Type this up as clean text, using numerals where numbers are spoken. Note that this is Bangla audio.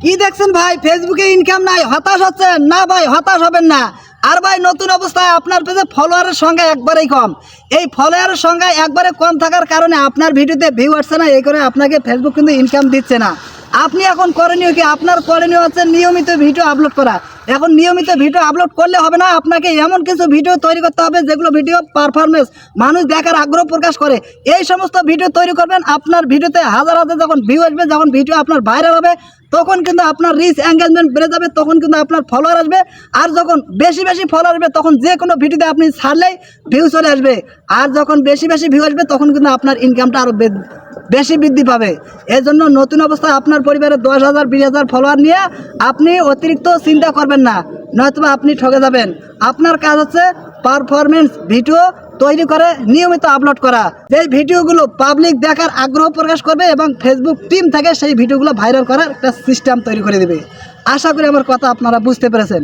কি দেখছেন ভাই, ফেসবুকে ইনকাম নাই, হতাশ হচ্ছেন না ভাই? হতাশ হবেন না। আর ভাই নতুন অবস্থায় আপনার পেজে ফলোয়ারের সংখ্যা একবারেই কম। এই ফলোয়ারের সংখ্যা একবারে কম থাকার কারণে আপনার ভিডিওতে ভিউ আসছে না, এই করে আপনাকে ফেসবুক কিন্তু ইনকাম দিচ্ছে না। আপনি এখন করণীয় কি? আপনার করণীয় হচ্ছে নিয়মিত ভিডিও আপলোড করা। এখন নিয়মিত ভিডিও আপলোড করলে হবে না, আপনাকে এমন কিছু ভিডিও তৈরি করতে হবে যেগুলো ভিডিও পারফরমেন্স মানুষ দেখার আগ্রহ প্রকাশ করে। এই সমস্ত ভিডিও তৈরি করবেন। আপনার ভিডিওতে হাজার হাজার যখন ভিউ আসবে, যখন ভিডিও আপনার ভাইরাল হবে, তখন কিন্তু আপনার রিচ এঙ্গেজমেন্ট বেড়ে যাবে, তখন কিন্তু আপনার ফলোয়ার আসবে। আর যখন বেশি বেশি ফলোয়ার আসবে, তখন যে কোনো ভিডিওতে আপনি ছাড়লেই ভিউ চলে আসবে। আর যখন বেশি বেশি ভিউ আসবে, তখন কিন্তু আপনার ইনকামটা আরও বেশি বৃদ্ধি পাবে। এই জন্য নতুন অবস্থায় আপনার পরিবারে 10,000 20,000 ফলোয়ার নিয়ে আপনি অতিরিক্ত চিন্তা করবেন না, নয়তো আপনি ঠকে যাবেন। আপনার কাজ হচ্ছে পারফরমেন্স ভিডিও তৈরি করে নিয়মিত আপলোড করা, যেই ভিডিওগুলো পাবলিক দেখার আগ্রহ প্রকাশ করবে এবং ফেসবুক টিম থেকে সেই ভিডিওগুলো ভাইরাল করার একটা সিস্টেম তৈরি করে দেবে। আশা করি আমার কথা আপনারা বুঝতে পেরেছেন।